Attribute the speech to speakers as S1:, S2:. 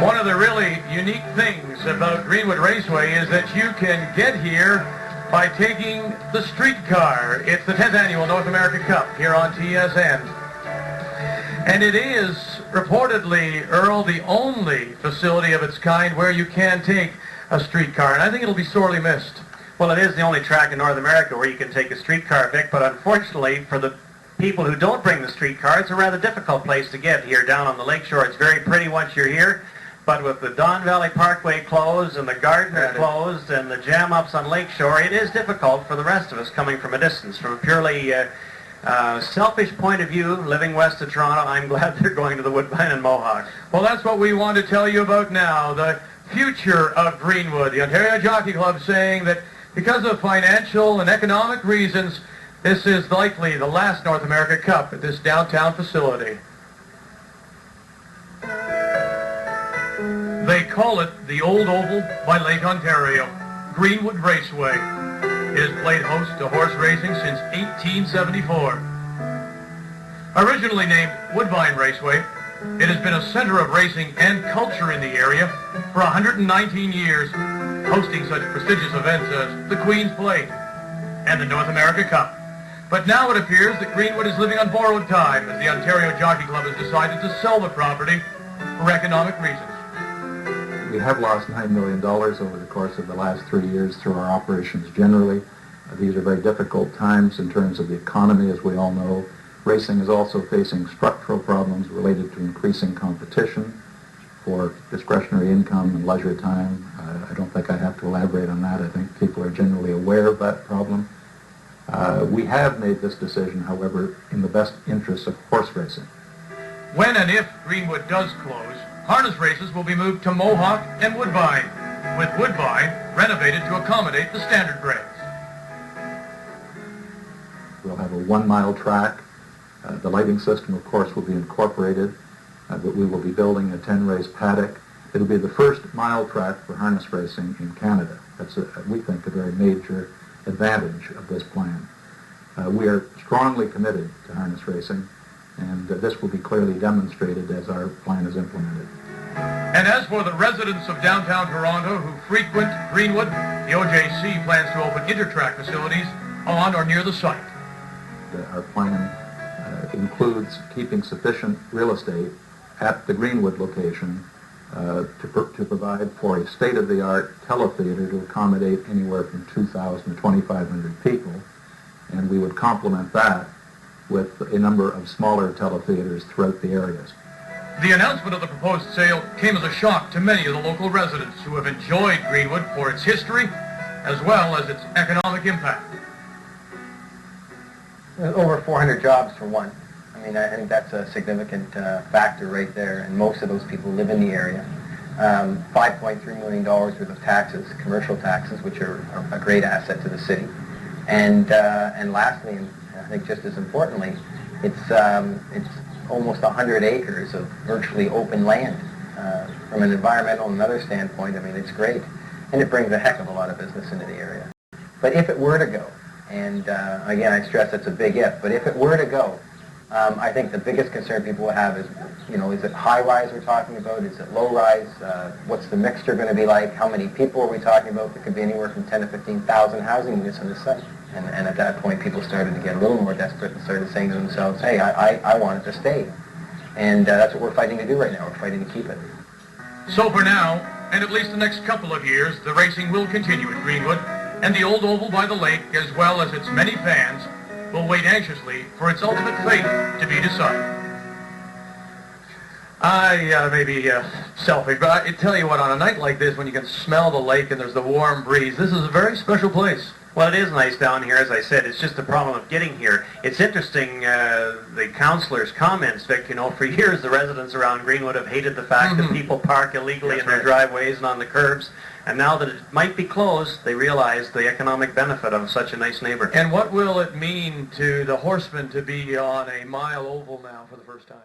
S1: One of the really unique things about Greenwood Raceway is that you can get here by taking the streetcar. It's the 10th annual North America Cup here on TSN. And it is reportedly, Earl, the only facility of its kind where you can take a streetcar. And I think it'll be sorely missed.
S2: Well, it is the only track in North America where you can take a streetcar, Vic, but unfortunately for the people who don't bring the streetcar, it's a rather difficult place to get here down on the lakeshore. It's very pretty once you're here, but with the Don Valley Parkway closed and the Gardner closed and the jam-ups on lakeshore, it is difficult for the rest of us coming from a distance. From a purely selfish point of view, living west of Toronto, I'm glad they're going to the Woodbine and Mohawk.
S1: Well, that's what we want to tell you about now, the future of Greenwood. The Ontario Jockey Club saying that because of financial and economic reasons, this is likely the last North America Cup at this downtown facility. They call it the Old Oval by Lake Ontario, Greenwood Raceway. It has played host to horse racing since 1874. Originally named Woodbine Raceway, it has been a center of racing and culture in the area for 119 years, hosting such prestigious events as the Queen's Plate and the North America Cup. But now it appears that Greenwood is living on borrowed time as the Ontario Jockey Club has decided to sell the property for economic reasons.
S3: We have lost $9 million over the course of the last 3 years through our operations generally. These are very difficult times in terms of the economy, as we all know. Racing is also facing structural problems related to increasing competition for discretionary income and leisure time. I don't think I have to elaborate on that. I think people are generally aware of that problem. We have made this decision, however, in the best interests of horse racing.
S1: When and if Greenwood does close, harness races will be moved to Mohawk and Woodbine, with Woodbine renovated to accommodate the standard grades.
S3: We'll have a 1-mile track. The lighting system, of course, will be incorporated, but we will be building a 10-race paddock. It'll be the first mile track for harness racing in Canada. That's, we think, a very major advantage of this plan. We are strongly committed to harness racing, and this will be clearly demonstrated as our plan is implemented.
S1: And as for the residents of downtown Toronto who frequent Greenwood, the OJC plans to open intertrack facilities on or near the site.
S3: Our plan includes keeping sufficient real estate at the Greenwood location to provide for a state-of-the-art teletheater to accommodate anywhere from 2,000 to 2,500 people, and we would complement that with a number of smaller teletheaters throughout the areas.
S1: The announcement of the proposed sale came as a shock to many of the local residents who have enjoyed Greenwood for its history as well as its economic impact.
S4: Over 400 jobs for one. I mean, I think that's a significant factor right there, and most of those people live in the area. $5.3 million worth of taxes, commercial taxes, which are a great asset to the city. And lastly, and I think just as importantly, it's almost 100 acres of virtually open land. From an environmental and another standpoint, I mean, it's great. And it brings a heck of a lot of business into the area. But if it were to go, and again, I stress it's a big if, but if it were to go, I think the biggest concern people will have is, is it high-rise we're talking about? Is it low-rise? What's the mixture going to be like? How many people are we talking about? There could be anywhere from 10 to 15,000 housing units on the site. And at that point, people started to get a little more desperate and started saying to themselves, hey, I want it to stay. And that's what we're fighting to do right now. We're fighting to keep it.
S1: So for now, and at least the next couple of years, the racing will continue at Greenwood, and the Old Oval by the lake, as well as its many fans, will wait anxiously for its ultimate fate to be decided. I may be selfish, but I tell you what, on a night like this, when you can smell the lake and there's the warm breeze, this is a very special place.
S2: Well, it is nice down here, as I said. It's just the problem of getting here. It's interesting, the councilor's comments, Vic, for years the residents around Greenwood have hated the fact that people park illegally in their driveways and on the curbs. And now that it might be closed, they realize the economic benefit of such a nice neighborhood.
S1: And what will it mean to the horsemen to be on a mile oval now for the first time?